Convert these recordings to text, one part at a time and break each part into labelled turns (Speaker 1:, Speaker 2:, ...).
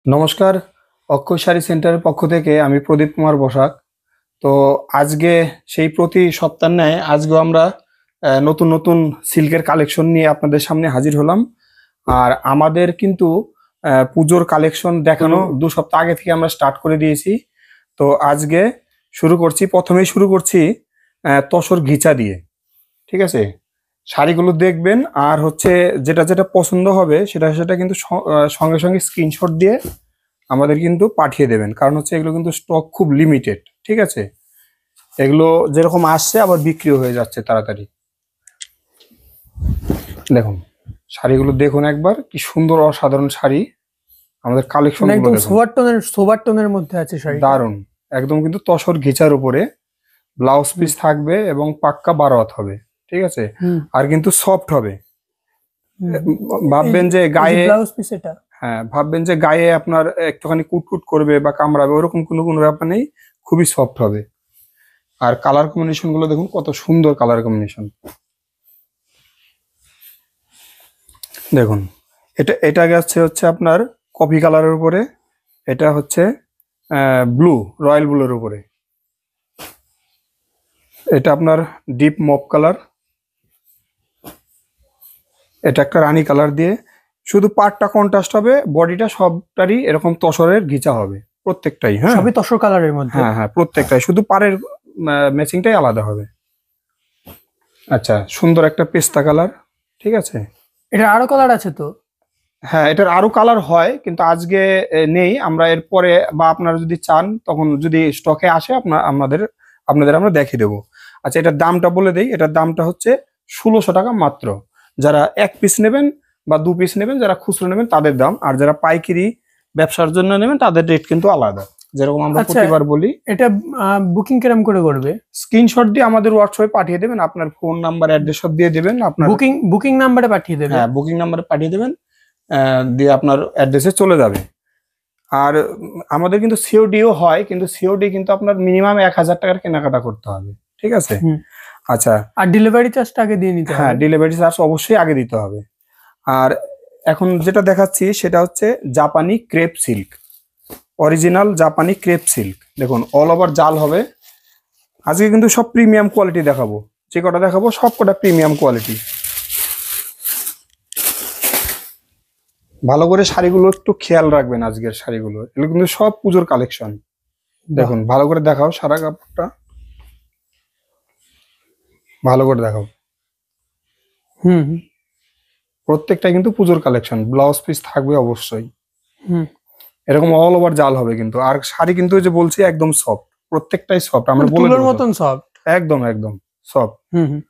Speaker 1: নমস্কার, অক্ষয় শাড়ি সেন্টারের পক্ষ থেকে আমি প্রদীপ কুমার বসাক। তো আজকে সেই প্রতি সপ্তাহ ন্যায় আজকেও আমরা নতুন নতুন সিল্কের কালেকশন নিয়ে আপনাদের সামনে হাজির হলাম। আর আমাদের কিন্তু পুজোর কালেকশন দেখানো 2 সপ্তাহ আগে থেকে আমরা স্টার্ট করে দিয়েছি। তো আজকে প্রথমেই শুরু করছি তসর ঘিচা দিয়ে। ঠিক আছে, শাড়িগুলো দেখবেন আর হচ্ছে যেটা যেটা পছন্দ হবে সেটা সেটা কিন্তু সঙ্গে সঙ্গে স্ক্রিনশট দিয়ে আমাদের কিন্তু পাঠিয়ে দেবেন, কারণ হচ্ছে এগুলো কিন্তু স্টক খুব লিমিটেড। ঠিক আছে, এগুলো যেরকম আসছে আবার বিক্রিও হয়ে যাচ্ছে তাড়াতাড়ি। দেখুন শাড়িগুলো দেখুন একবার, কি সুন্দর অসাধারণ শাড়ি। আমাদের কালেকশন
Speaker 2: মানে
Speaker 1: গুলো
Speaker 2: একদম
Speaker 1: দেখুন,
Speaker 2: সোবার টোনের মধ্যে আছে শাড়িটা।
Speaker 1: দারুন। একদম কিন্তু তসর ঘিচার উপরে ব্লাউজ
Speaker 2: হুম,
Speaker 1: পিস থাকবে এবং পাক্কা 12 হাত হবে। ঠিক আছে,
Speaker 2: হুম,
Speaker 1: আর কিন্তু সফট হবে।
Speaker 2: হুম। এই
Speaker 1: ভাববেন যে
Speaker 2: এই যে
Speaker 1: গায়ে,
Speaker 2: ব্লাউজ পিস এটা।
Speaker 1: হ্যাঁ ভাববেন যে গায়ে আপনার একটুখানি কুটকুট করবে বা কামড়াবে, ওরকম কোনো কোনো ব্যাপার নেই। খুবই সফট হবে। আর কালার কম্বিনেশন গুলো দেখুন, কত সুন্দর কালার কম্বিনেশন। দেখুন, এটা গেছে হচ্ছে আপনার কফি কালারের উপরে, এটা হচ্ছে ব্লু, রয়্যাল ব্লুর উপরে, এটা আপনার ডিপ মপ কালার, এটা একটা রানী কালার দিয়ে। শুধু পাড়টা কন্ট্রাস্ট হবে, বডিটা সবটারই এরকম তসরের ঘিচা হবে প্রত্যেকটাই। হ্যাঁ,
Speaker 2: সবই তসর কালারের মধ্যে।
Speaker 1: হ্যাঁ, হ্যাঁ, প্রত্যেকটাই, শুধু পাড়ের ম্যাচিংটাই আলাদা হবে। আচ্ছা, সুন্দর একটা পেস্তা কালার। ঠিক আছে,
Speaker 2: এটা আরো কালার আছে তো?
Speaker 1: হ্যাঁ এটার আরো কালার হয় কিন্তু আজকে নেই। আমরা এর পরে বা আপনারা যদি চান তখন যদি স্টকে আসে আপনাদের আমরা দেখিয়ে দেবো। আচ্ছা, এটার দামটা বলে দেই। এটার দামটা হচ্ছে 1600 টাকা মাত্র। যারা 1 পিস নেবেন বা 2 পিস নেবেন, যারা খুচরো নেবেন তাদের দাম, আর যারা পাইকারি ব্যবসার জন্য নেবেন তাদের রেট কিন্তু আলাদা, যেরকম আমরা
Speaker 2: আচ্ছা,
Speaker 1: প্রতিবার বলি।
Speaker 2: এটা বুকিং কিরম করে করবে?
Speaker 1: স্ক্রিনশট দিয়ে আমাদের হোয়াটসঅ্যাপে পাঠিয়ে দেবেন, আপনার ফোন নাম্বার অ্যাড্রেস সব দিয়ে দেবেন আপনার।
Speaker 2: বুকিং নাম্বারে পাঠিয়ে দেবে?
Speaker 1: হ্যাঁ, বুকিং নাম্বারে পাঠিয়ে দেবেন, দিয়ে আপনার অ্যাড্রেসে চলে যাবে। আর আমাদের কিন্তু সিওডিও হয়, কিন্তু সিওডি কিন্তু আপনার মিনিমাম 1000 টাকার কেনাকাটা করতে হবে। ঠিক আছে।
Speaker 2: হুম।
Speaker 1: আচ্ছা,
Speaker 2: আর ডেলিভারি চার্জটা আগে দিয়ে নিতে
Speaker 1: হ্যাঁ
Speaker 2: হবে?
Speaker 1: ডেলিভারি চার্জ অবশ্যই আগে দিতে হবে। আর এখন যেটা দেখাচ্ছি সেটা হচ্ছে জাপানি ক্রেপ সিল্ক, অরিজিনাল জাপানি ক্রেপ সিল্ক। দেখুন অল ওভার জাল হবে। আজকে কিন্তু সব প্রিমিয়াম কোয়ালিটি দেখাবো, যে কটা দেখাবো সব কটা প্রিমিয়াম কোয়ালিটি। ভালো করে শাড়িগুলো একটু খেয়াল রাখবেন, আজকের শাড়িগুলো এগুলো কিন্তু সব পুজোর কালেকশন। দেখুন ভালো করে দেখাও, সারা কাপড়টা ভালো করে দেখাও।
Speaker 2: হুম, হুম,
Speaker 1: প্রত্যেকটা কিন্তু পুজোর কালেকশন, ব্লাউজ পিস থাকবে অবশ্যই।
Speaker 2: হুম।
Speaker 1: এরকম অল ওভার জাল হবে কিন্তু। আর শাড়ি কিন্তু ওই যে বলছি একদম সফট, প্রত্যেকটাই সফট, আমরা
Speaker 2: মানে
Speaker 1: বলে
Speaker 2: তুলোর
Speaker 1: দেবো সব।
Speaker 2: মতন সফট।
Speaker 1: একদম একদম সফট।
Speaker 2: হুম, হুম,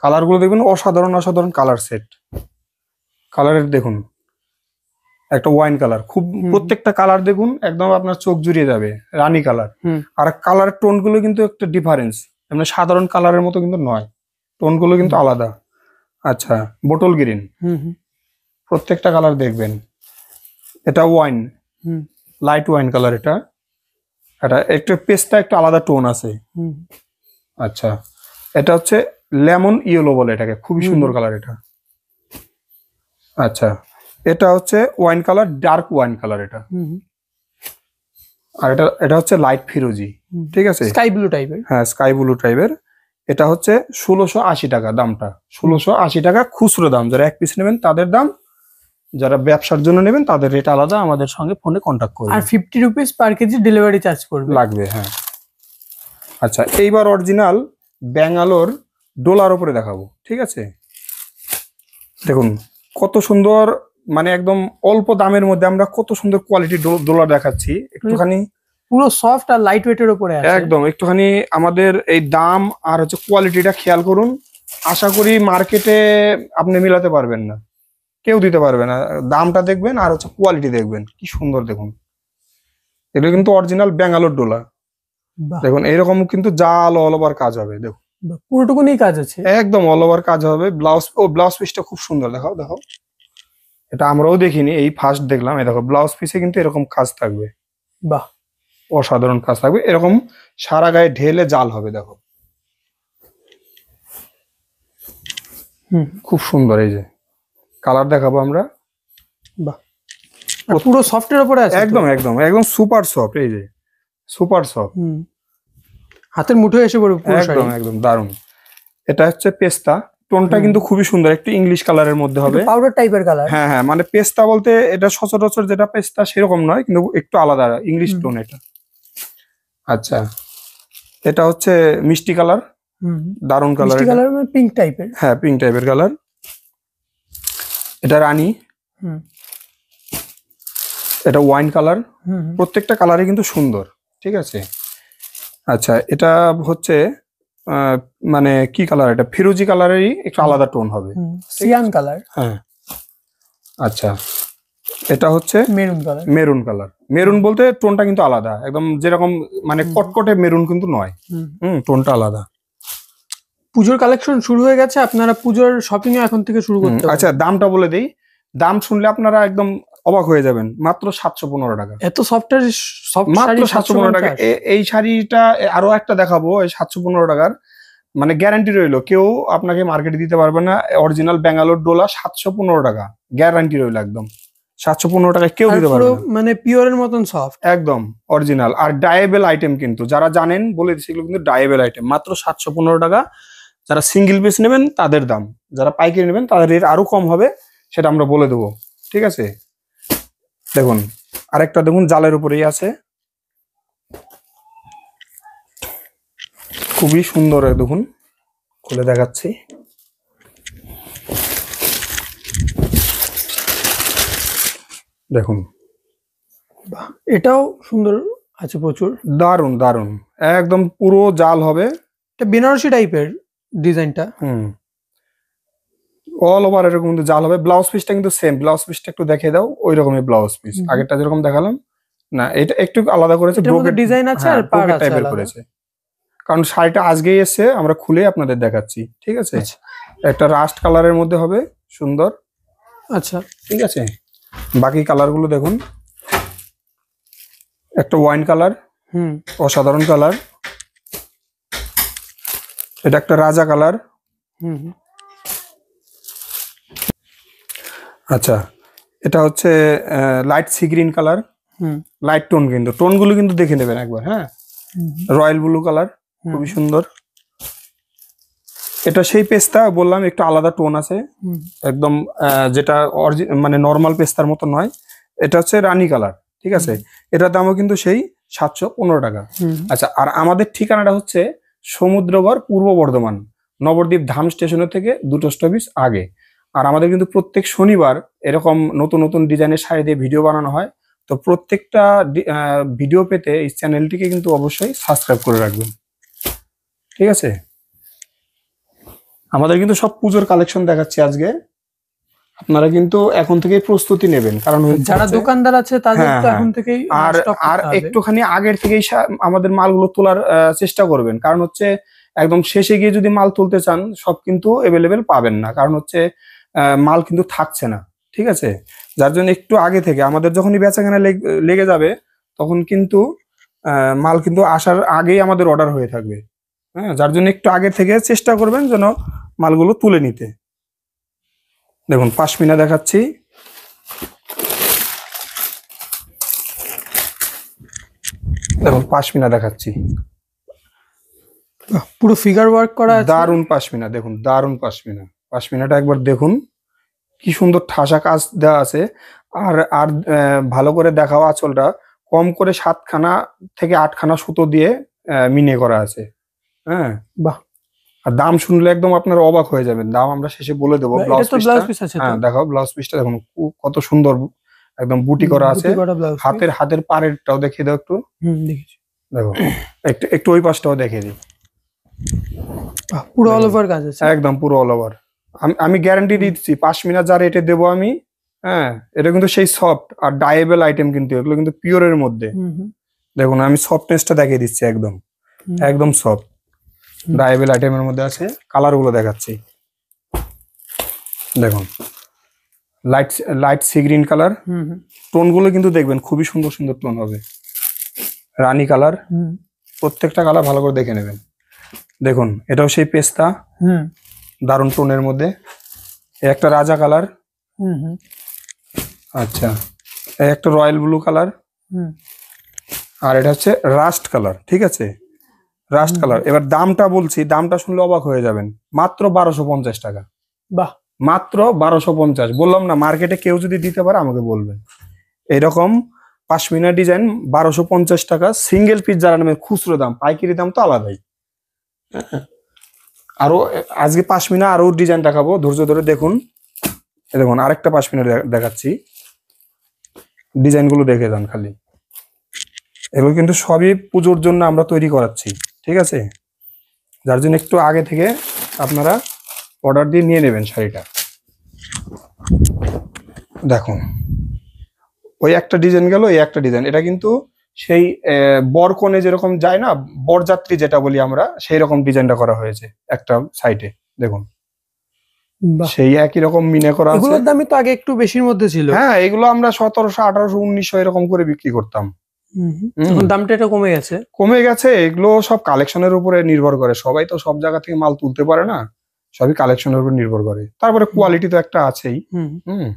Speaker 1: কালার গুলো দেখবেন অসাধারণ অসাধারণ কালার সেট। কালারের দেখুন, একটা ওয়াইন কালার, খুব
Speaker 2: হুম,
Speaker 1: প্রত্যেকটা কালার দেখুন একদম আপনার চোখ জুড়িয়ে যাবে, রানী কালার।
Speaker 2: হুম,
Speaker 1: আর কালার টোন গুলো কিন্তু একটা ডিফারেন্স, এমনি সাধারণ কালারের মতো কিন্তু নয়, টোন গুলো কিন্তু
Speaker 2: হুম,
Speaker 1: আলাদা। আচ্ছা, বোটল গ্রিন,
Speaker 2: হুম, হুম,
Speaker 1: প্রত্যেকটা কালার দেখবেন। এটা ওয়াইন,
Speaker 2: হুম,
Speaker 1: লাইট ওয়াইন কালার। এটা এটা একটু পেস্টটা একটু আলাদা টোন আছে।
Speaker 2: হুম,
Speaker 1: আচ্ছা, এটা হচ্ছে লেমন ইয়েলো বলে এটাকে, খুবই
Speaker 2: হুম,
Speaker 1: সুন্দর কালার এটা। আচ্ছা, এটা হচ্ছে wine colour, dark wine colour এটা।
Speaker 2: হুম,
Speaker 1: আর এটা এটা হচ্ছে লাইট ফিরোজি।
Speaker 2: হুম।
Speaker 1: ঠিক আছে,
Speaker 2: স্কাই ব্লু টাইপের।
Speaker 1: হ্যাঁ স্কাই ব্লু টাইপের। এটা হচ্ছে 1680 টাকা দামটা, 1680 টাকা খুচরো দাম। যারা 1 পিস নেবেন তাদের দাম, যারা ব্যবসার জন্য নেবেন তাদের রেট আলাদা, আমাদের সঙ্গে ফোনে কন্ট্যাক্ট
Speaker 2: আর
Speaker 1: করবেন।
Speaker 2: 50 rupees per KG delivery charge পড়বে।
Speaker 1: লাগবে, হ্যাঁ। আচ্ছা, এইবার অরিজিনাল ব্যাঙ্গালোর ডোলার উপরে দেখাবো। ঠিক আছে, দেখুন কত সুন্দর, মানে একদম অল্প দামের মধ্যে আমরা কত সুন্দর কোয়ালিটি ডলার দেখাচ্ছি। একটুখানি
Speaker 2: পুরো সফট আর লাইট ওয়েটের উপরে আছে।
Speaker 1: একদম একটুখানি আমাদের এই দাম আর হচ্ছে কোয়ালিটিটা খেয়াল করুন। আশা করি মার্কেটে আপনি মিলাতে পারবেন না, কেউ দিতে পারবে না। দামটা দেখবেন আর হচ্ছে কোয়ালিটি দেখবেন, কি সুন্দর দেখুন। এটা কিন্তু অরিজিনাল ব্যাঙ্গালোর ডোলা।
Speaker 2: বাহ,
Speaker 1: দেখুন এরকম কিন্তু জাল অল ওভার কাজ হবে, দেখুন
Speaker 2: বাহ, পুরোটুকুনি কাজ আছে।
Speaker 1: একদম অল ওভার কাজ হবে। ব্লাউজ পিসটা খুব সুন্দর, দেখাও দেখাও। এটা আমরাও দেখিনি, এই ফার্স্ট দেখলাম। এই দেখো ব্লাউজ পিসে কিন্তু এরকম কাজ থাকবে,
Speaker 2: বাহ।
Speaker 1: অসাধারণ কাজ থাকবে। এরকম সারা গায়ে ঢেলে জাল হবে, দেখো
Speaker 2: হুম,
Speaker 1: খুব সুন্দর। এই যে কালার দেখাবো আমরা।
Speaker 2: বাহ। আর পুরো সফটের উপরে আছে তো?
Speaker 1: একদম একদম একদম সুপার সফট, এই যে সুপার সফট,
Speaker 2: হুম। হাতের মুঠোয় এসে পড়বে পুরো শাড়ি।
Speaker 1: একদম একদম দারুন। এটা হচ্ছে পেস্তা, টোনটা
Speaker 2: হুম।
Speaker 1: কিন্তু খুবই সুন্দর, একটু ইংলিশ কালারের মধ্যে হবে।
Speaker 2: পাউডার টাইপের কালার।
Speaker 1: হ্যাঁ হ্যাঁ, মানে পেস্তা বলতে এটা সচরাচর যেটা পেস্তা সেরকম নয়, কিন্তু একটু আলাদা ইংলিশ
Speaker 2: হুম।
Speaker 1: টোন এটা। আচ্ছা, এটা হচ্ছে মিষ্টি কালার, দারুন কালার।
Speaker 2: মিষ্টি কালার মানে পিঙ্ক টাইপের।
Speaker 1: হ্যাঁ, পিঙ্ক টাইপের কালার। এটা রানী,
Speaker 2: হুম।
Speaker 1: এটা ওয়াইন কালার।
Speaker 2: হুম।
Speaker 1: প্রত্যেকটা কালারই কিন্তু সুন্দর, ঠিক আছে। আচ্ছা, এটা হচ্ছে মানে কি কালার, এটা ফিরোজি কালারেরই একটু আলাদা টোন হবে।
Speaker 2: Sean colour.
Speaker 1: হ্যাঁ। আচ্ছা, এটা হচ্ছে
Speaker 2: maroon colour.
Speaker 1: Maroon colour. Maroon বলতে টোনটা কিন্তু আলাদা, একদম যেরকম মানে কটকটে মেরুন কিন্তু নয়। টোনটা আলাদা।
Speaker 2: পুজোর কালেকশন শুরু হয়ে গেছে, আপনারা পুজোর শপিং এখন থেকে শুরু করতে পারেন।
Speaker 1: আচ্ছা, দামটা বলে দেই। দাম শুনলে আপনারা একদম অবাক হয়ে যাবেন, মাত্র 715 টাকা।
Speaker 2: এত সফটের সফট শাড়ি
Speaker 1: মাত্র 715 টাকা।
Speaker 2: 750?
Speaker 1: এই শাড়িটা আরো একটা দেখাবো, এই 715 টাকার মানে গ্যারান্টি রইলো, কেউ আপনাকে মার্কেটে দিতে পারবে না। অরিজিনাল ব্যাঙ্গালোর ডোলা 715 টাকা, গ্যারান্টি রইলো একদম। 715 টাকায় কেউ
Speaker 2: আর
Speaker 1: দিতে পারবে
Speaker 2: পুরো
Speaker 1: না,
Speaker 2: মানে পিওরের মতন সফট।
Speaker 1: একদম অরিজিনাল। আর ডায়েবল আইটেম কিন্তু, যারা জানেন বলে দিচ্ছি, এগুলো কিন্তু ডায়েবল আইটেম। মাত্র 715 টাকা। যারা সিঙ্গেল পিস নেবেন তাদের দাম, যারা পাইকারি নেবেন তাদের রেট আরো কম হবে, সেটা আমরা বলে দেবো, ঠিক আছে। দেখুন, আরেকটা দেখুন, জালের উপরেই আছে, খুবই সুন্দর। দেখুন, খুলে দেখাচ্ছি। দেখুন,
Speaker 2: এটাও সুন্দর আছে প্রচুর।
Speaker 1: দারুন দারুন, একদম পুরো জাল হবে।
Speaker 2: এটা বেনারসি টাইপের ডিজাইনটা।
Speaker 1: অল ওভার এরকম কিন্তু জাল হবে। ব্লাউজ পিসটা কিন্তু সেম, ব্লাউজ পিসটা একটু দেখিয়ে দাও, ওই রকমই ব্লাউজ পিস, আগেরটা যেরকম দেখালাম না, এটা একটু আলাদা করেছে, ব্রোকেট
Speaker 2: ডিজাইন আছে আর পাড় আছে
Speaker 1: টাইপের
Speaker 2: আলাদা।
Speaker 1: করেছে, কারণ শাড়িটা আজকেই এসে আমরা খুলে আপনাদের দেখাচ্ছি, ঠিক আছে।
Speaker 2: আচ্ছা।
Speaker 1: একটা রাস্ট কালারের মধ্যে হবে, সুন্দর,
Speaker 2: আচ্ছা।
Speaker 1: ঠিক আছে। বাকি কালার গুলো দেখুন, একটা ওয়াইন কালার, অসাধারণ কালার। এটা একটা রাজা কালার। আচ্ছা, এটা হচ্ছে light sea green colour, light tone, কিন্তু টোনগুলো কিন্তু দেখে নেবেন একবার। হ্যাঁ, রয়্যাল ব্লু কালার, খুবই সুন্দর। এটা সেই পেস্তা বললাম, একটু আলাদা টোন আছে, একদম যেটা মানে নর্মাল পেস্তার মতো নয়। এটা হচ্ছে রানী কালার, ঠিক আছে। এটার দামও কিন্তু সেই 715 টাকা। আচ্ছা, আর আমাদের ঠিকানাটা হচ্ছে সমুদ্রগড়, পূর্ব বর্ধমান, নবদ্বীপ ধাম স্টেশনের থেকে 2টো স্টপেজ আগে। আর আমাদের কিন্তু প্রত্যেক শনিবার এরকম নতুন নতুন ডিজাইনের শাড়ি দিয়ে ভিডিও বানানো হয়। তো প্রত্যেকটা ভিডিও পেতে এই চ্যানেলটিকে কিন্তু অবশ্যই সাবস্ক্রাইব করে রাখবেন, ঠিক আছে। আমাদের কিন্তু সব পুজোর কালেকশন দেখাচ্ছি আজকে, আপনারা কিন্তু এখন থেকেই প্রস্তুতি নেবেন, কারণ
Speaker 2: যারা দোকানদার আছে তাদের তো এখন থেকেই
Speaker 1: আর আর একটুখানি আগের থেকেই আমাদের মালগুলো তোলার চেষ্টা করবেন, কারণ হচ্ছে একদম শেষে গিয়ে যদি মাল তুলতে চান, সব কিন্তু অ্যাভেলেবেল পাবেন না, কারণ হচ্ছে মাল কিন্তু থাকছে না, ঠিক আছে। যার জন্য একটু আগে থেকে, আমাদের যখনই বেচাকেনা লেগে যাবে, তখন কিন্তু মাল কিন্তু আসার আগেই আমাদের অর্ডার হয়ে থাকবে। হ্যাঁ, যার জন্য একটু আগে থেকে চেষ্টা করবেন যেন মালগুলো তুলে নিতে। দেখুন, পাশমিনা দেখাচ্ছি, দেখুন পাশমিনা দেখাচ্ছি,
Speaker 2: পুরো ফিগার ওয়ার্ক করা আছে।
Speaker 1: দারুন পাশমিনা, দেখুন দারুন পাশমিনা। পাশমিনাটা একবার দেখুন, কি সুন্দর ঠাসা কাজ দেওয়া আছে। আর আর ভালো করে দেখাও, আঁচলটা কম করে 7খানা থেকে 8খানা সুতো দিয়ে মিনে করা আছে। হ্যাঁ,
Speaker 2: বাহ।
Speaker 1: আর দাম শুনলে একদম আপনারা অবাক হয়ে যাবেন, দাম আমরা শেষে বলে দেবো। ব্লাউজ পিস আছে, হ্যাঁ দেখাও, ব্লাউজ পিসটা দেখুন কত সুন্দর, একদম বুটি করা আছে। হাতের পাড়েরটাও দেখিয়ে দাও একটু।
Speaker 2: দেখেছি,
Speaker 1: দেখো, একটু ওই পাশটাও দেখিয়ে দিই,
Speaker 2: পুরো অল ওভার কাজ আছে,
Speaker 1: একদম পুরো অল ওভার। আমি গ্যারান্টি দিচ্ছি, পাশমিনা যা রেটে দেবো আমি, হ্যাঁ, এটা কিন্তু সেই সফট আর ডায়েবল আইটেম, কিন্তু এগুলো কিন্তু পিওরের মধ্যে। দেখুন, আমি সফটনেসটা দেখিয়ে দিচ্ছি, একদম একদম সফট ডায়েবল আইটেমের মধ্যে আছে। কালার গুলো দেখাচ্ছি, দেখুন, light sea green colour. Tone গুলো কিন্তু দেখবেন খুবই সুন্দর সুন্দর টোন হবে। রানী কালার, প্রত্যেকটা কালার ভালো করে দেখে নেবেন। দেখুন, এটাও সেই পেস্তা, দারুণ টোনের মধ্যে। একটা রাজা কালার। আচ্ছা, এই একটা রয়্যাল ব্লু কালার,
Speaker 2: হুম
Speaker 1: আর এটা হচ্ছে রাস্ট কালার, ঠিক আছে, রাস্ট কালার। এবার দামটা বলছি, দামটা শুনলে অবাক হয়ে যাবেন, মাত্র 1250 টাকা,
Speaker 2: বাহ
Speaker 1: মাত্র 1250। বললাম না, মার্কেটে কেউ যদি দিতে পারে আমাকে বলবেন। এরকম পাশমিনা ডিজাইন 1250 টাকা, সিঙ্গেল পিস যারা নেবে খুচরো দাম, পাইকারি দাম তো আলাদাই। আরো আজকে পাশমিনা আরো ডিজাইন দেখাবো, ধৈর্য ধরে দেখুন। দেখুন আরেকটা পাশমিনা দেখাচ্ছি, ডিজাইন গুলো দেখে যান খালি। এগুলো কিন্তু সবই পুজোর জন্য আমরা তৈরি করাচ্ছি, ঠিক আছে, যার জন্য একটু আগে থেকে আপনারা অর্ডার দিয়ে নিয়ে নেবেন শাড়িটা। দেখুন ওই একটা ডিজাইন গেল, এই একটা ডিজাইন, এটা কিন্তু সেই বরকনে যেরকম যায় না, বরযাত্রী যেটা বলি আমরা, সেই রকম ডিজাইনটা করা হয়েছে একটা সাইডে। দেখুন
Speaker 2: বাহ,
Speaker 1: সেই একই রকম মিনে করা আছে।
Speaker 2: এগুলোর দামই তো আগে একটু বেশির মধ্যে ছিল।
Speaker 1: হ্যাঁ, এগুলো আমরা 1700, 1800, 1900 এরকম করে বিক্রি করতাম।
Speaker 2: এখন দামটা এটা কমে গেছে।
Speaker 1: কমে গেছে, এগুলো সব কালেকশনের উপরে নির্ভর করে, সবাই তো সব জায়গা থেকে মাল তুলতে পারে না, সবই কালেকশনের উপর নির্ভর করে। তারপরে কোয়ালিটি তো একটা আছেই। হুম,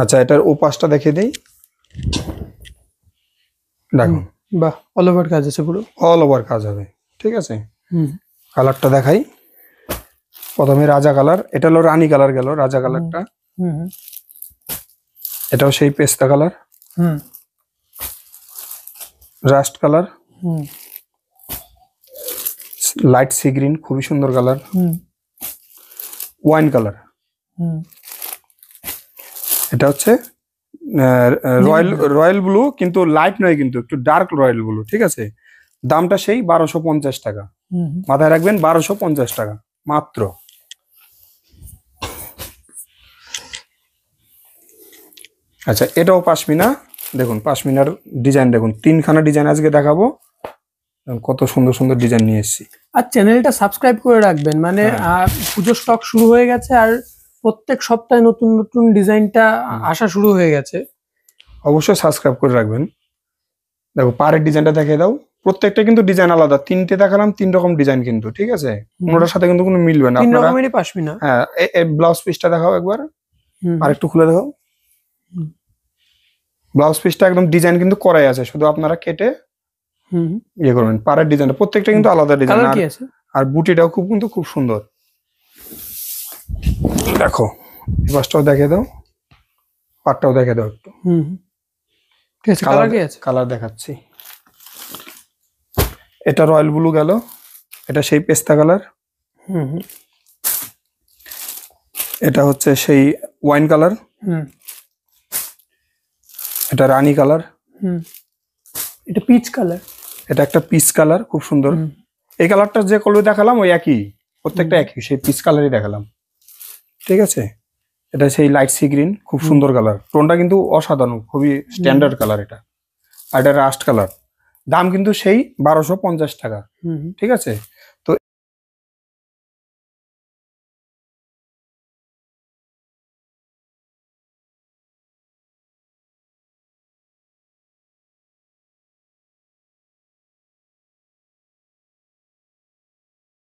Speaker 1: আচ্ছা, এটার ওপাশটা দেখে দেই। দেখুন
Speaker 2: বাহ, অল ওভার কাজ আছে পুরো।
Speaker 1: অল ওভার কাজ হবে, ঠিক আছে।
Speaker 2: হুম
Speaker 1: কালারটা দেখাই, প্রথমে রাজা কালার, এটা হলো রানী কালার গেল, রাজা কালারটা।
Speaker 2: হুম
Speaker 1: এটাও সেই পেস্তা কালার,
Speaker 2: হুম
Speaker 1: রাস্ট কালার,
Speaker 2: হুম
Speaker 1: লাইট সি গ্রিন, খুবই সুন্দর কালার,
Speaker 2: হুম
Speaker 1: ওয়াইন কালার।
Speaker 2: হুম
Speaker 1: এটা হচ্ছে রয়্যাল রয়্যাল ব্লু, কিন্তু লাইট নয়, কিন্তু একটু ডার্ক রয়্যাল ব্লু, ঠিক আছে। দামটা সেই 1250 টাকা,
Speaker 2: হুম
Speaker 1: মাথায় রাখবেন, 1250 টাকা মাত্র। আচ্ছা, এটাও পাশমিনা। দেখুন পাশমিনার ডিজাইন দেখুন, 3খানা ডিজাইন আজকে দেখাবো। দেখুন কত সুন্দর সুন্দর ডিজাইন নিয়ে এসেছি।
Speaker 2: আর চ্যানেলটা সাবস্ক্রাইব করে রাখবেন, মানে পুজোর স্টক শুরু হয়ে গেছে, আর প্রত্যেক সপ্তাহে নতুন নতুন ডিজাইনটা আসা শুরু হয়ে গেছে।
Speaker 1: অবশ্যই সাবস্ক্রাইব করে রাখবেন। দেখো পাড়ের ডিজাইনটা দেখে দাও, প্রত্যেকটা কিন্তু ডিজাইন আলাদা, 3টে দেখালাম 3 রকম ডিজাইন কিন্তু, ঠিক আছে, কোনোটার সাথে কিন্তু কোনো মিলবে না।
Speaker 2: 3
Speaker 1: আপনারা
Speaker 2: রকমেরই পাশমিনা।
Speaker 1: হ্যাঁ, ব্লাউজ পিসটা দেখাও একবার, আর একটু খুলে দেখাও। ব্লাউজ পিসটা একদম ডিজাইন কিন্তু করাই আছে, শুধু আপনারা কেটে ইয়ে করবেন। পাড়ের ডিজাইনটা প্রত্যেকটা কিন্তু আলাদা ডিজাইন,
Speaker 2: কালার কি আছে?
Speaker 1: আর বুটিটাও খুব সুন্দর। দেখো এই পাশটাও দেখে দাও, পাটটাও দেখে দাও একটু।
Speaker 2: ঠিক আছে, কালার কি আছে?
Speaker 1: কালার দেখাচ্ছি। এটা রয়্যাল ব্লু গেল, এটা সেই পেস্তা কালার, এটা হচ্ছে সেই ওয়াইন কালার, এটা রানী কালার,
Speaker 2: এটা পিচ কালার,
Speaker 1: এটা একটা পিচ কালার, খুব সুন্দর। এই কালারটা যে কালার দেখালাম ওই একই, প্রত্যেকটা একই, সেই পিচ কালারই দেখালাম, ঠিক আছে। এটা সেই লাইট সি গ্রিন, খুব সুন্দর কালার, টোনটা কিন্তু অসাধারণ, খুবই স্ট্যান্ডার্ড কালার এটা। আর এটা রাস্ট কালার, দাম কিন্তু সেই 1250 টাকা, ঠিক আছে।